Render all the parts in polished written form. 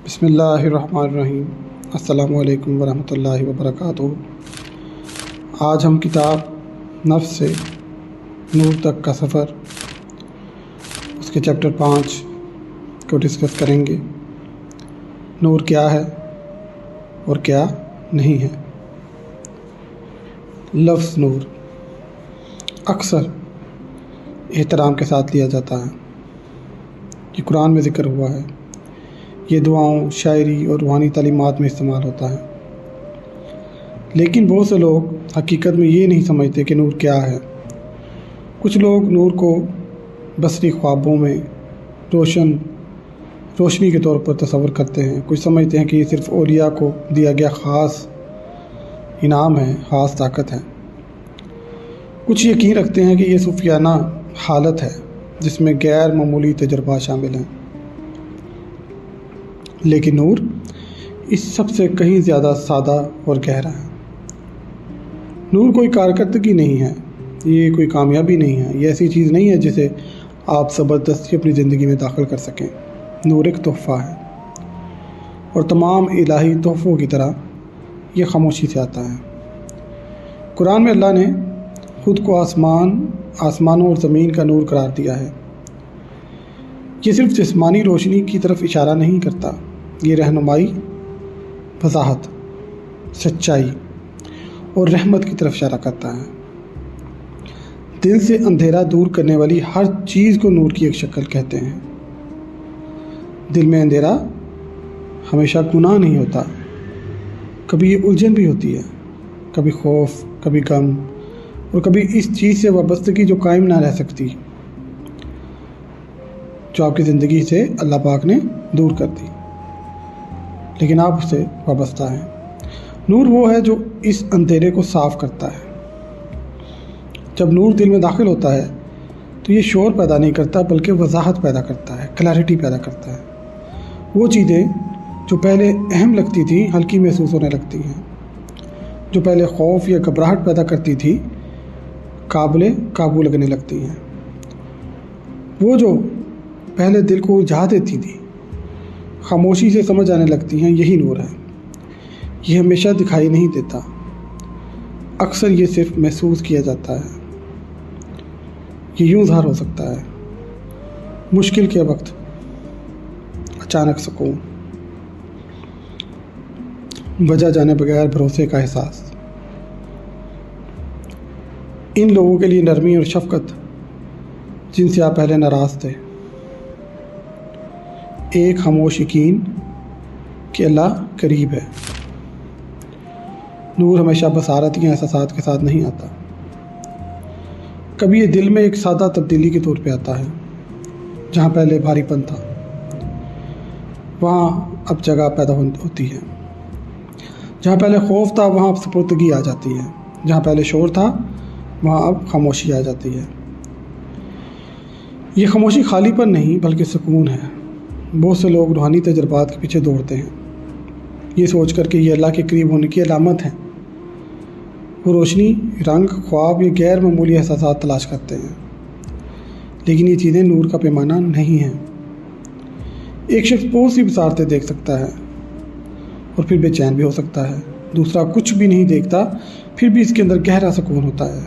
بسم اللہ الرحمن الرحیم۔ السلام علیکم ورحمۃ اللہ وبرکاتہ۔ آج ہم کتاب نفس سے نور تک کا سفر، اس کے چیپٹر 5 کو ڈسکس کریں گے۔ نور کیا ہے اور کیا نہیں ہے۔ لفظ نور اکثر احترام کے ساتھ لیا جاتا ہے۔ یہ قرآن میں ذکر ہوا ہے، یہ دعاؤں، شاعری اور روحانی تعلیمات میں استعمال ہوتا ہے۔ لیکن بہت سے لوگ حقیقت میں یہ نہیں سمجھتے کہ نور کیا ہے۔ کچھ لوگ نور کو بصری خوابوں میں روشنی کے طور پر تصور کرتے ہیں۔ کچھ سمجھتے ہیں کہ یہ صرف اولیاء کو دیا گیا خاص انعام ہے، خاص طاقت ہے۔ کچھ یقین رکھتے ہیں کہ یہ صوفیانہ حالت ہے جس میں غیر معمولی تجربات شامل ہیں۔ لیکن نور اس سب سے کہیں زیادہ سادہ اور گہرا ہے۔ نور کوئی کارکردگی نہیں ہے، یہ کوئی کامیابی نہیں ہے، یہ ایسی چیز نہیں ہے جسے آپ زبردستی اپنی زندگی میں داخل کر سکیں۔ نور ایک تحفہ ہے، اور تمام الہی تحفوں کی طرح یہ خاموشی سے آتا ہے۔ قرآن میں اللہ نے خود کو آسمانوں اور زمین کا نور قرار دیا ہے۔ یہ صرف جسمانی روشنی کی طرف اشارہ نہیں کرتا، یہ رہنمائی، وضاحت، سچائی اور رحمت کی طرف اشارہ کرتا ہے۔ دل سے اندھیرا دور کرنے والی ہر چیز کو نور کی ایک شکل کہتے ہیں۔ دل میں اندھیرا ہمیشہ گناہ نہیں ہوتا، کبھی یہ الجھن بھی ہوتی ہے، کبھی خوف، کبھی غم، اور کبھی اس چیز سے وابستگی جو قائم نہ رہ سکتی، جو آپ کی زندگی سے اللہ پاک نے دور کر دی، لیکن آپ اس سے وابستہ ہیں۔ نور وہ ہے جو اس اندھیرے کو صاف کرتا ہے۔ جب نور دل میں داخل ہوتا ہے تو یہ شور پیدا نہیں کرتا، بلکہ وضاحت پیدا کرتا ہے، کلیئرٹی پیدا کرتا ہے۔ وہ چیزیں جو پہلے اہم لگتی تھیں ہلکی محسوس ہونے لگتی ہیں، جو پہلے خوف یا گھبراہٹ پیدا کرتی تھی قابل قابو لگنے لگتی ہیں۔ وہ جو پہلے دل کو الجھا دیتی تھی خاموشی سے سمجھ آنے لگتی ہیں۔ یہی نور ہے۔ یہ ہمیشہ دکھائی نہیں دیتا، اکثر یہ صرف محسوس کیا جاتا ہے۔ یہ یوں ظاہر ہو سکتا ہے: مشکل کے وقت اچانک سکون، وجہ جانے بغیر بھروسے کا احساس۔ ان لوگوں کے لیے نرمی اور شفقت جن سے آپ پہلے ناراض تھے، ایک خاموش یقین کہ اللہ قریب ہے۔ نور ہمیشہ بصارت یا احساسات کے ساتھ نہیں آتا، کبھی یہ دل میں ایک سادہ تبدیلی کے طور پہ آتا ہے۔ جہاں پہلے بھاری پن تھا وہاں اب جگہ پیدا ہوتی ہے، جہاں پہلے خوف تھا وہاں اب سپردگی آ جاتی ہے، جہاں پہلے شور تھا وہاں اب خاموشی آ جاتی ہے۔ یہ خاموشی خالی پن نہیں بلکہ سکون ہے۔ بہت سے لوگ روحانی تجربات کے پیچھے دوڑتے ہیں، یہ سوچ کر کہ یہ اللہ کے قریب ہونے کی علامت ہے۔ وہ روشنی، رنگ، خواب یا غیر معمولی احساسات تلاش کرتے ہیں، لیکن یہ چیزیں نور کا پیمانہ نہیں ہیں۔ ایک شخص بہت سی بصارتیں دیکھ سکتا ہے اور پھر بے چین بھی ہو سکتا ہے۔ دوسرا کچھ بھی نہیں دیکھتا پھر بھی اس کے اندر گہرا سکون ہوتا ہے۔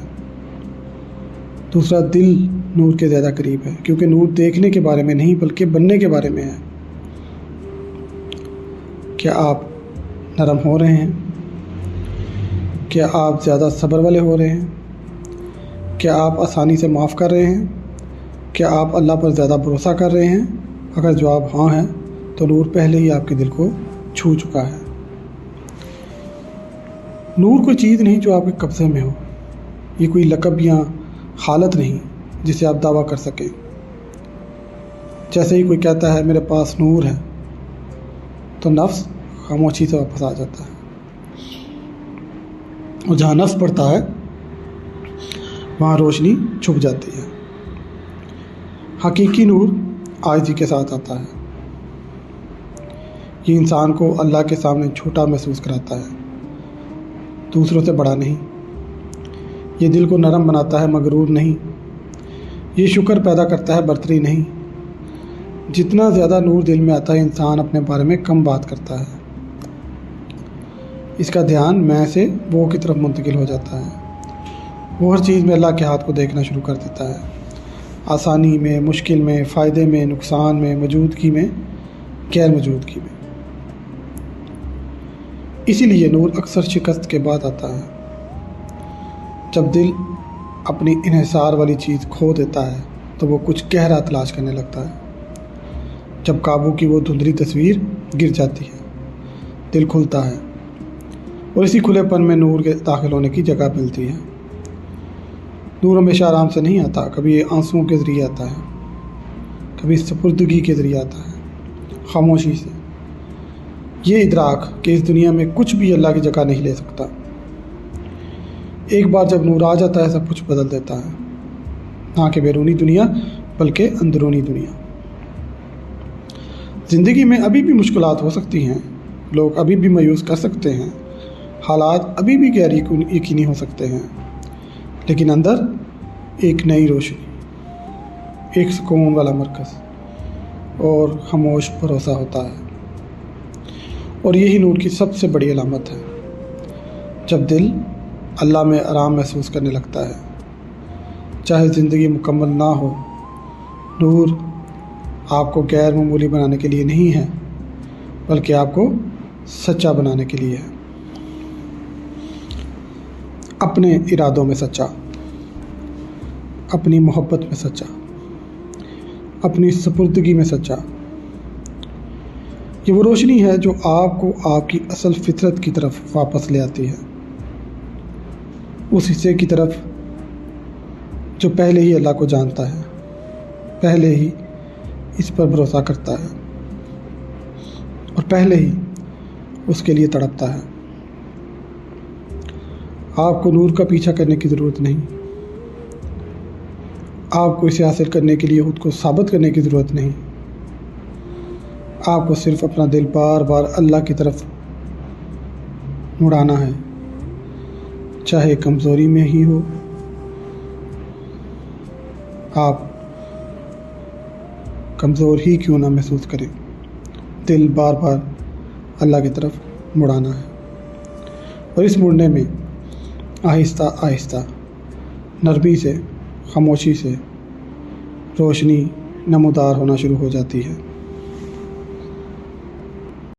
دوسرا دل نور کے زیادہ قریب ہے، کیونکہ نور دیکھنے کے بارے میں نہیں بلکہ بننے کے بارے میں ہے۔ کیا آپ نرم ہو رہے ہیں؟ کیا آپ زیادہ صبر والے ہو رہے ہیں؟ کیا آپ آسانی سے معاف کر رہے ہیں؟ کیا آپ اللہ پر زیادہ بھروسہ کر رہے ہیں؟ اگر جواب ہاں ہے تو نور پہلے ہی آپ کے دل کو چھو چکا ہے۔ نور کوئی چیز نہیں جو آپ کے قبضے میں ہو، یہ کوئی لقب یا حالت نہیں جسے آپ دعویٰ کر سکیں۔ جیسے ہی کوئی کہتا ہے میرے پاس نور ہے تو نفس خاموشی سے واپس آ جاتا ہے، اور جہاں نفس پڑتا ہے وہاں روشنی چھپ جاتی ہے۔ حقیقی نور عاجزی کے ساتھ آتا ہے۔ یہ انسان کو اللہ کے سامنے چھوٹا محسوس کراتا ہے، دوسروں سے بڑا نہیں۔ یہ دل کو نرم بناتا ہے، مغرور نہیں۔ یہ شکر پیدا کرتا ہے، برتری نہیں۔ جتنا زیادہ نور دل میں آتا ہے انسان اپنے بارے میں کم بات کرتا ہے، اس کا دھیان میں سے وہ کی طرف منتقل ہو جاتا ہے، وہ ہر چیز میں اللہ کے ہاتھ کو دیکھنا شروع کر دیتا ہے، آسانی میں، مشکل میں، فائدے میں، نقصان میں، موجودگی میں، غیر موجودگی میں۔ اسی لیے نور اکثر شکست کے بعد آتا ہے، جب دل اپنی انحصار والی چیز کھو دیتا ہے تو وہ کچھ گہرا تلاش کرنے لگتا ہے۔ جب قابو کی وہ دھندلی تصویر گر جاتی ہے، دل کھلتا ہے اور اسی کھلے پن میں نور کے داخل ہونے کی جگہ ملتی ہے۔ نور ہمیشہ آرام سے نہیں آتا، کبھی یہ آنسوؤں کے ذریعے آتا ہے، کبھی سپردگی کے ذریعے آتا ہے، خاموشی سے، یہ ادراک کہ اس دنیا میں کچھ بھی اللہ کی جگہ نہیں لے سکتا۔ ایک بار جب نور آ جاتا ہے سب کچھ بدل دیتا ہے، نہ کہ بیرونی دنیا بلکہ اندرونی دنیا۔ زندگی میں ابھی بھی مشکلات ہو سکتی ہیں، لوگ ابھی بھی مایوس کر سکتے ہیں، حالات ابھی بھی غیر یقینی ہو سکتے ہیں، لیکن اندر ایک نئی روشنی، ایک سکون والا مرکز اور خاموش بھروسہ ہوتا ہے، اور یہی نور کی سب سے بڑی علامت ہے۔ جب دل اللہ میں آرام محسوس کرنے لگتا ہے، چاہے زندگی مکمل نہ ہو، نور آپ کو غیر معمولی بنانے کے لیے نہیں ہے بلکہ آپ کو سچا بنانے کے لیے ہے، اپنے ارادوں میں سچا، اپنی محبت میں سچا، اپنی سپردگی میں سچا۔ یہ وہ روشنی ہے جو آپ کو آپ کی اصل فطرت کی طرف واپس لے آتی ہے، اس حصے کی طرف جو پہلے ہی اللہ کو جانتا ہے، پہلے ہی اس پر بھروسہ کرتا ہے اور پہلے ہی اس کے لیے تڑپتا ہے۔ آپ کو نور کا پیچھا کرنے کی ضرورت نہیں، آپ کو اسے حاصل کرنے کے لیے خود کو ثابت کرنے کی ضرورت نہیں، آپ کو صرف اپنا دل بار بار اللہ کی طرف مڑانا ہے، چاہے کمزوری میں ہی ہو۔ آپ کمزور ہی کیوں نہ محسوس کریں، دل بار بار اللہ کی طرف مڑانا ہے، اور اس مڑنے میں آہستہ آہستہ، نرمی سے، خاموشی سے روشنی نمودار ہونا شروع ہو جاتی ہے۔